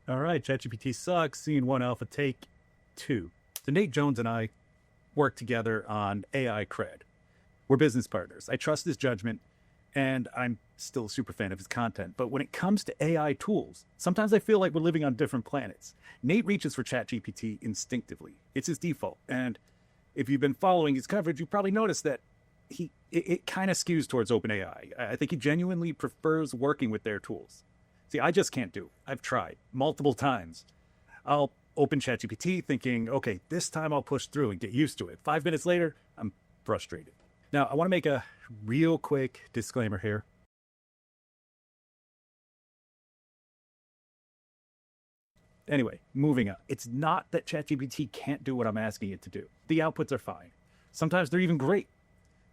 All right, ChatGPT sucks. Scene 1 alpha take 2. So Nate Jones and I work together on AI Cred. We're business partners. I trust his judgment, and I'm still a super fan of his content. But when it comes to AI tools, sometimes I feel like we're living on different planets. Nate reaches for ChatGPT instinctively. It's his default. And if you've been following his coverage, you've probably noticed that it kind of skews towards OpenAI. I think he genuinely prefers working with their tools. See, I just can't do it. I've tried multiple times. I'll open ChatGPT thinking, okay, this time I'll push through and get used to it. 5 minutes later, I'm frustrated. Now, I want to make a real quick disclaimer here. Anyway, moving on. It's not that ChatGPT can't do what I'm asking it to do. The outputs are fine. Sometimes they're even great.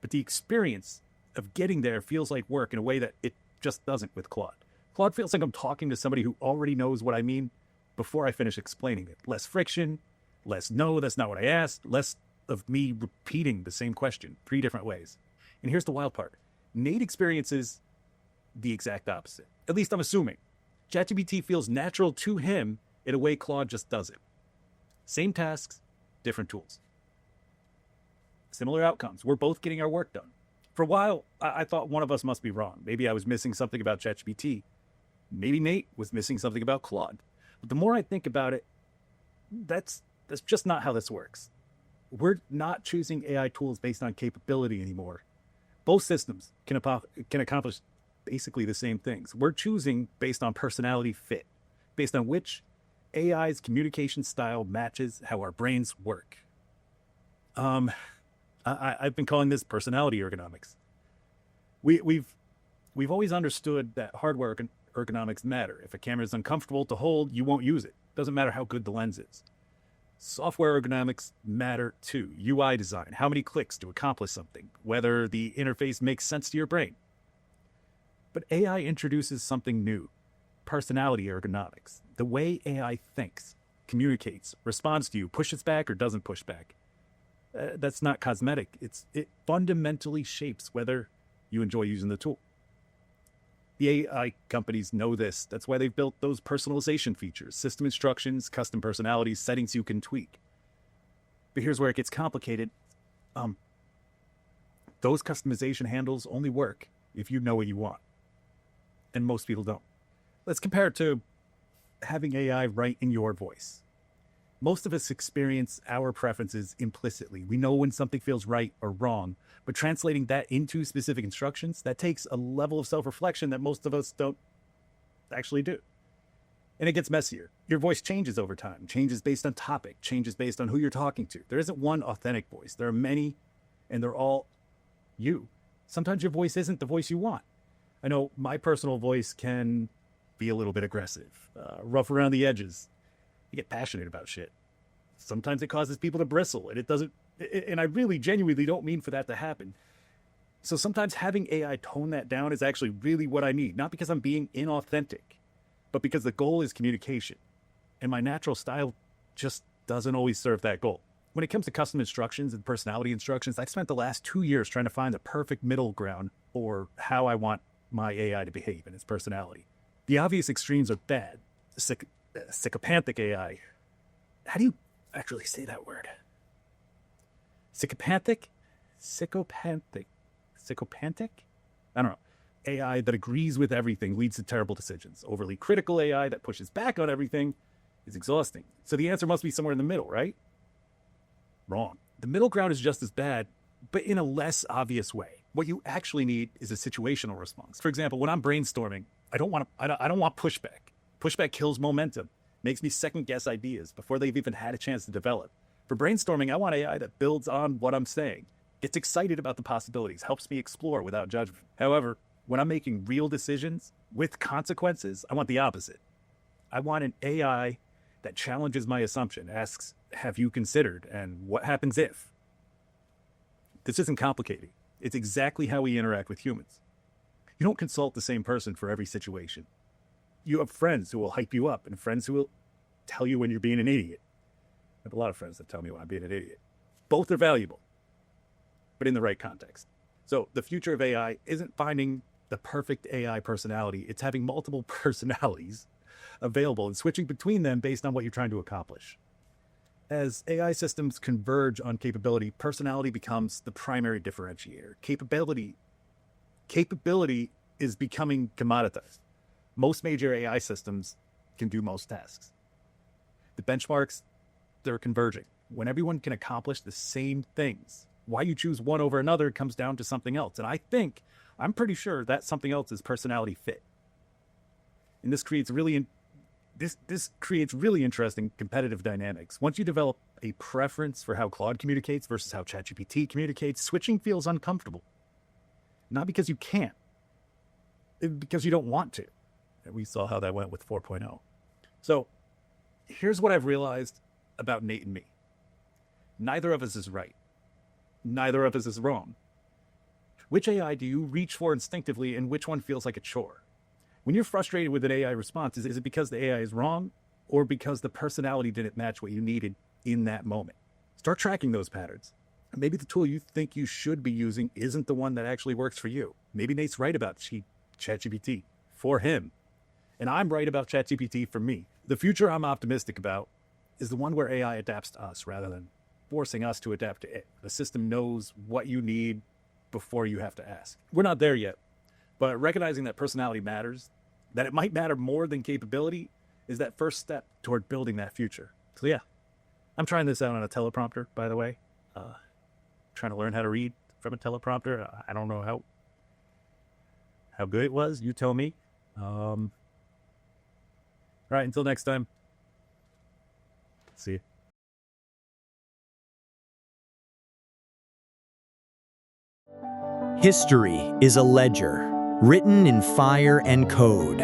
But the experience of getting there feels like work in a way that it just doesn't with Claude. Claude feels like I'm talking to somebody who already knows what I mean before I finish explaining it. Less friction, less no, that's not what I asked, less of me repeating the same question 3 different ways. And here's the wild part. Nate experiences the exact opposite. At least I'm assuming. ChatGPT feels natural to him in a way Claude just doesn't. Same tasks, different tools. Similar outcomes. We're both getting our work done. For a while, I thought one of us must be wrong. Maybe I was missing something about ChatGPT. Maybe Nate was missing something about Claude. But the more I think about it, that's just not how this works. We're not choosing AI tools based on capability anymore. Both systems can accomplish basically the same things. We're choosing based on personality fit, based on which AI's communication style matches how our brains work. I've been calling this personality ergonomics. We've always understood that hardware ergonomics matter. If a camera is uncomfortable to hold, you won't use it. Doesn't matter how good the lens is. Software ergonomics matter too. UI design, how many clicks to accomplish something, whether the interface makes sense to your brain. But AI introduces something new, personality ergonomics, the way AI thinks, communicates, responds to you, pushes back or doesn't push back. That's not cosmetic. It fundamentally shapes whether you enjoy using the tool. The AI companies know this. That's why they've built those personalization features, system instructions, custom personalities, settings you can tweak. But here's where it gets complicated. Those customization handles only work if you know what you want. And most people don't. Let's compare it to having AI write in your voice. Most of us experience our preferences implicitly. We know when something feels right or wrong, but translating that into specific instructions, that takes a level of self-reflection that most of us don't actually do. And it gets messier. Your voice changes over time, changes based on topic, changes based on who you're talking to. There isn't one authentic voice. There are many, and they're all you. Sometimes your voice isn't the voice you want. I know my personal voice can be a little bit aggressive, rough around the edges. You get passionate about shit. Sometimes it causes people to bristle, and it doesn't. And I really genuinely don't mean for that to happen. So sometimes having AI tone that down is actually really what I need, not because I'm being inauthentic, but because the goal is communication. And my natural style just doesn't always serve that goal. When it comes to custom instructions and personality instructions, I've spent the last 2 years trying to find the perfect middle ground for how I want my AI to behave and its personality. The obvious extremes are bad. Psychopathic AI. How do you actually say that word? Psychopathic? Psychopathic? I don't know. AI that agrees with everything leads to terrible decisions. Overly critical AI that pushes back on everything is exhausting. So the answer must be somewhere in the middle, right? Wrong. The middle ground is just as bad, but in a less obvious way. What you actually need is a situational response. For example, when I'm brainstorming, I don't want pushback. Pushback kills momentum, makes me second guess ideas before they've even had a chance to develop. For brainstorming, I want AI that builds on what I'm saying, gets excited about the possibilities, helps me explore without judgment. However, when I'm making real decisions with consequences, I want the opposite. I want an AI that challenges my assumption, asks, have you considered, and what happens if? This isn't complicated. It's exactly how we interact with humans. You don't consult the same person for every situation. You have friends who will hype you up and friends who will tell you when you're being an idiot. I have a lot of friends that tell me when I'm being an idiot. Both are valuable, but in the right context. So the future of AI isn't finding the perfect AI personality. It's having multiple personalities available and switching between them based on what you're trying to accomplish. As AI systems converge on capability, personality becomes the primary differentiator. Capability is becoming commoditized. Most major AI systems can do most tasks. The benchmarks, they're converging. When everyone can accomplish the same things, why you choose one over another comes down to something else. And I'm pretty sure that something else is personality fit. And this creates really interesting competitive dynamics. Once you develop a preference for how Claude communicates versus how ChatGPT communicates, switching feels uncomfortable. Not because you can't, because you don't want to. And we saw how that went with 4.0. So here's what I've realized about Nate and me. Neither of us is right. Neither of us is wrong. Which AI do you reach for instinctively, and which one feels like a chore? When you're frustrated with an AI response, is it because the AI is wrong, or because the personality didn't match what you needed in that moment? Start tracking those patterns. Maybe the tool you think you should be using isn't the one that actually works for you. Maybe Nate's right about ChatGPT for him, and I'm right about ChatGPT for me. The future I'm optimistic about is the one where AI adapts to us rather than forcing us to adapt to it. The system knows what you need before you have to ask. We're not there yet, but recognizing that personality matters, that it might matter more than capability, is that first step toward building that future. So yeah, I'm trying this out on a teleprompter, by the way. Trying to learn how to read from a teleprompter. I don't know how good it was. You tell me. All right, until next time. See you. History is a ledger, written in fire and code.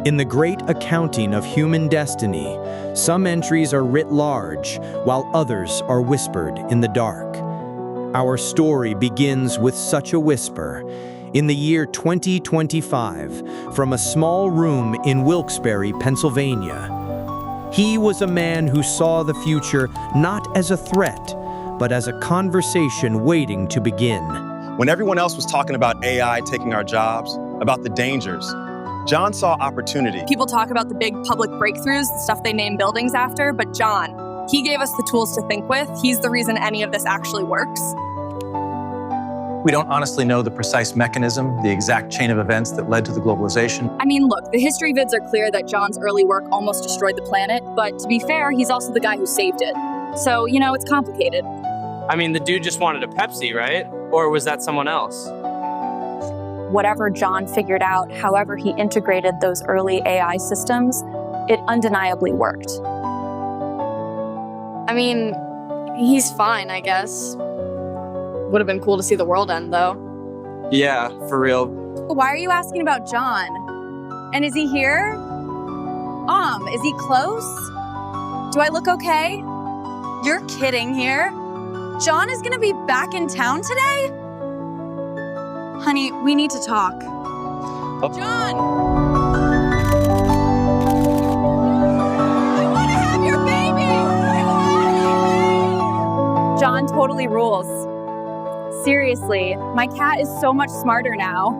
In the great accounting of human destiny, some entries are writ large, while others are whispered in the dark. Our story begins with such a whisper in the year 2025 from a small room in Wilkes-Barre, Pennsylvania. He was a man who saw the future not as a threat, but as a conversation waiting to begin. When everyone else was talking about AI taking our jobs, about the dangers, John saw opportunity. People talk about the big public breakthroughs, the stuff they name buildings after, but John, he gave us the tools to think with. He's the reason any of this actually works. We don't honestly know the precise mechanism, the exact chain of events that led to the globalization. I mean, look, the history vids are clear that John's early work almost destroyed the planet, but to be fair, he's also the guy who saved it. So, it's complicated. I mean, the dude just wanted a Pepsi, right? Or was that someone else? Whatever John figured out, however he integrated those early AI systems, it undeniably worked. I mean, he's fine, I guess. Would have been cool to see the world end, though. Yeah, for real. Why are you asking about John? And is he here? Is he close? Do I look okay? You're kidding here? John is gonna be back in town today? Honey, we need to talk. Oh. John! I wanna have your baby! John totally rules. Seriously, my cat is so much smarter now.